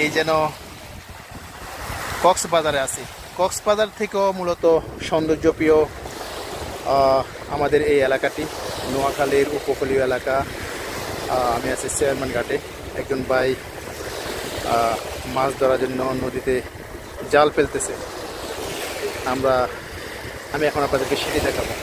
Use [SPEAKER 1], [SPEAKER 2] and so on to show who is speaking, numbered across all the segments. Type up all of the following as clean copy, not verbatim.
[SPEAKER 1] এই যেন কক্সবাজারে আছি। কক্সবাজার থেকেও মূলত সৌন্দর্যপ্রিয় আমাদের এই এলাকাটি, নোয়াখালীর উপকূলীয় এলাকা। আমি আছি চেয়ারম্যান ঘাটে। একজন ভাই মাছ ধরার জন্য নদীতে জাল ফেলতেছে। আমি এখন আপনাদেরকে সেটি দেখাবো।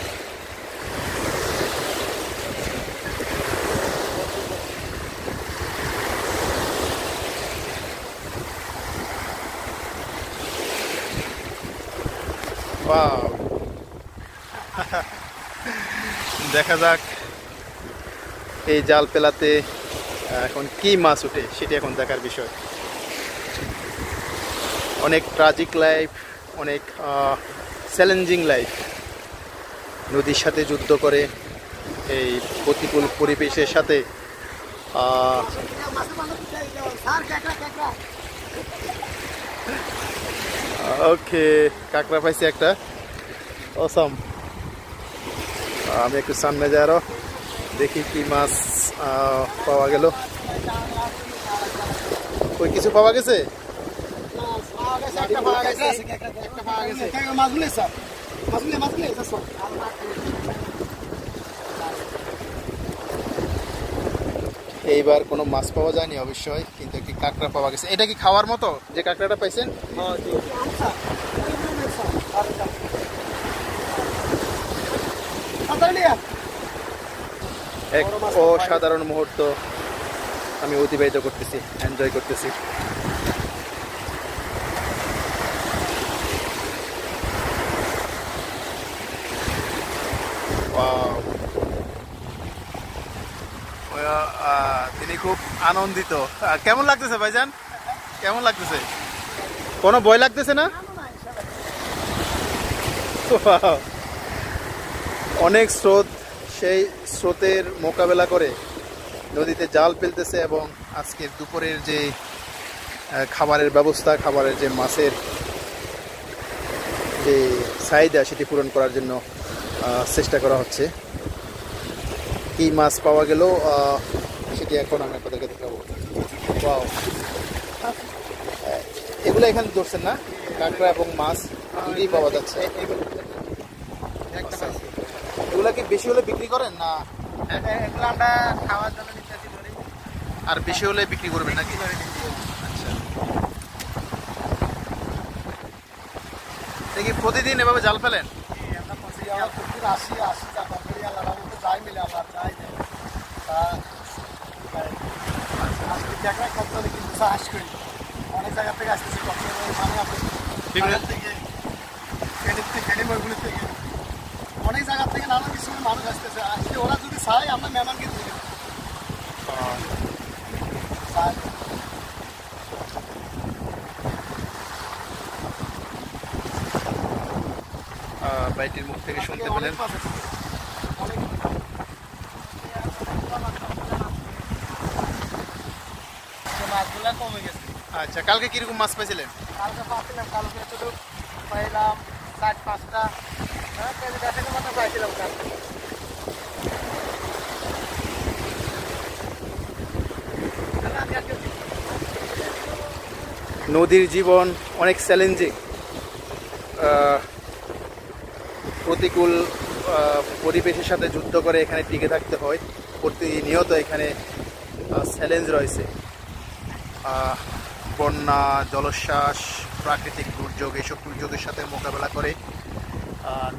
[SPEAKER 1] দেখা যাক এই জাল পেলাতে এখন কি মাছ ওঠে, সেটি এখন দেখার বিষয়। অনেক ট্রাজিক লাইফ, অনেক চ্যালেঞ্জিং লাইফ। নদীর সাথে যুদ্ধ করে এই প্রতিকূল পরিবেশের সাথে ওকে, কাঁকড়া পাইছি একটা, অসাম। আমি একটু সামনে যাই, আরো দেখি কি মাছ পাওয়া গেল। ওই কিছু পাওয়া গেছে? এইবার কোনো মাছ পাওয়া যায়নি অবশ্যই, কিন্তু একটি কাঁকড়া পাওয়া গেছে। এটা কি খাওয়ার মতো যে কাঁকড়াটা পাইছেন? এক অসাধারণ মুহূর্ত আমি অতিবাহিত করতেছি, এনজয় করতেছি। তিনি খুব আনন্দিত। কেমন লাগতেছে ভাইজান, কেমন লাগতেছে? কোনো ভয় লাগতেছে না? অনেক স্রোত, সেই স্রোতের মোকাবেলা করে নদীতে জাল ফেলতেছে এবং আজকের দুপুরের যে খাবারের ব্যবস্থা, খাবারের যে মাছের যে চাহিদা, সেটি পূরণ করার জন্য চেষ্টা করা হচ্ছে। কি মাছ পাওয়া গেল সেটি এখন আমি আপনাদেরকে দেখাবো। ওয়াও, এগুলো এখানে ধরছেন না? কাঁকড়া এবং মাছ দুটোই পাওয়া যাচ্ছে। এগুলা কি বেশি হলে বিক্রি করেন না?
[SPEAKER 2] এগুলো আমরা খাওয়ার জন্য নিচ্ছি ধরি,
[SPEAKER 1] আর বেশি হলে বিক্রি করবেন নাকি? আচ্ছা, দেখি প্রতিদিন এভাবে জাল ফেলেন?
[SPEAKER 2] অনেক জায়গা থেকে আসতেছি, অনেক জায়গা থেকে নানা কিছু মানুষ আসতেছে। আজকে ওরা যদি চায় আমরা মেহমানকে দিই।
[SPEAKER 1] বাইটির মুখ থেকে শুনতে পেলেন।
[SPEAKER 2] মাছগুলো কমে গেছে।
[SPEAKER 1] আচ্ছা, কালকে কিরকম মাছ পাইছিলেন?
[SPEAKER 2] কালকে পাচ্ছিলাম, কালকে শুধু পাইলাম 4-5টা, কেজি 10 মতো পাইছিলাম কালকে।
[SPEAKER 1] নদীর জীবন অনেক চ্যালেঞ্জিং। প্রতিকূল পরিবেশের সাথে যুদ্ধ করে এখানে টিকে থাকতে হয়। প্রতিনিয়ত এখানে চ্যালেঞ্জ রয়েছে। বন্যা, জলোচ্ছ্বাস, প্রাকৃতিক দুর্যোগ, এসব দুর্যোগের সাথে মোকাবেলা করে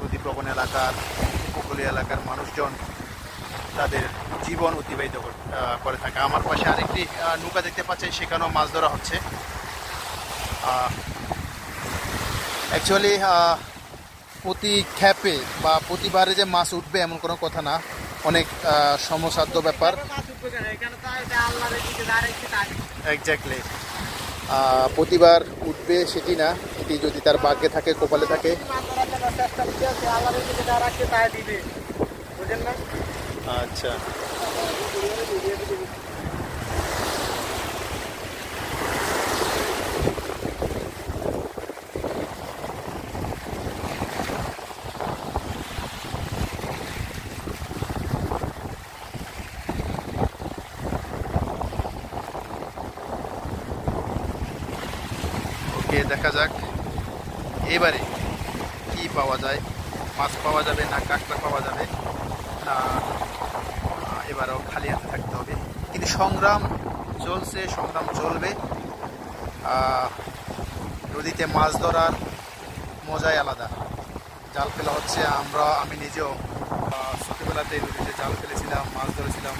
[SPEAKER 1] নদী প্রবণ এলাকার, উপকূলীয় এলাকার মানুষজন তাদের জীবন অতিবাহিত করে থাকে। আমার পাশে আরেকটি নৌকা দেখতে পাচ্ছেন, সেখানেও মাছ ধরা হচ্ছে। অ্যাকচুয়ালি প্রতি খ্যাপে বা প্রতিবারে যে মাছ উঠবে এমন কোনো কথা না, অনেক সমসাধ্য ব্যাপার। এক্স্যাক্টলি, প্রতিবার উঠবে সেটি না, এটি যদি তার ভাগ্যে থাকে, কপালে থাকে। আচ্ছা, গিয়ে দেখা যাক এবারে কি পাওয়া যায়, মাছ পাওয়া যাবে না কাঁকড়া পাওয়া যাবে না এবারও খালি হাতে থাকতে হবে। কিন্তু সংগ্রাম চলছে, সংগ্রাম চলবে। নদীতে মাছ ধরার মজাই আলাদা। জাল ফেলা হচ্ছে, আমি নিজেও ছোটবেলাতে নদীতে জাল ফেলেছিলাম, মাছ ধরেছিলাম,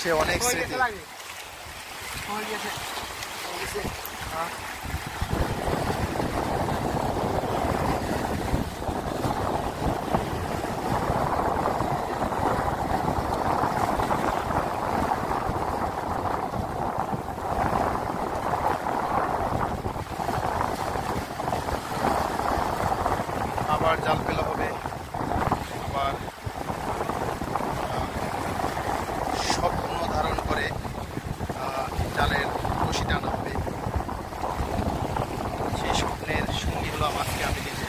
[SPEAKER 1] সে অনেক স্মৃতি। আবার জাল ফেলা হবে, আবার স্বপ্ন ধারণ করে জালের রশি টানা হবে। সেই স্বপ্নের সঙ্গী হলাম আজকে আমি নিজে।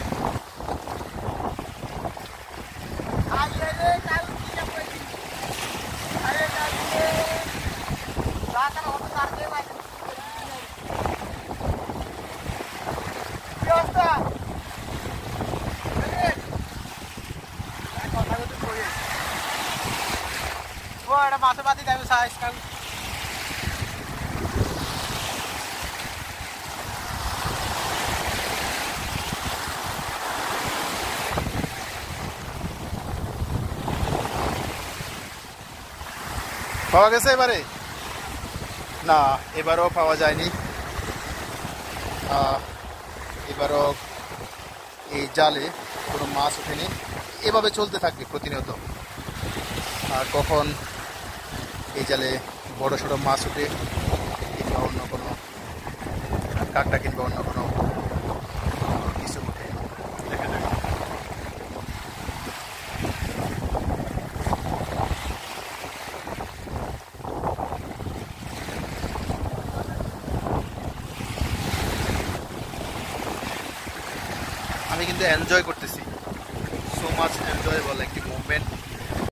[SPEAKER 2] মাছের বাতি দেবে সাইজ কাল
[SPEAKER 1] পাওয়া গেছে এবারে? না, এবারও পাওয়া যায়নি। এবারও এই জালে কোনো মাছ ওঠেনি। এভাবে চলতে থাকবে প্রতিনিয়ত। আর কখন এই জালে বড় সড়ো মাছ ওঠে কিংবা অন্য কোনো কাঁকড়া কিংবা অন্য কোনো কিছু ওঠে, দেখা যাক। আমি কিন্তু এনজয় করতেছি, সো মাচ এনজয়েবল একটি মুভমেন্ট।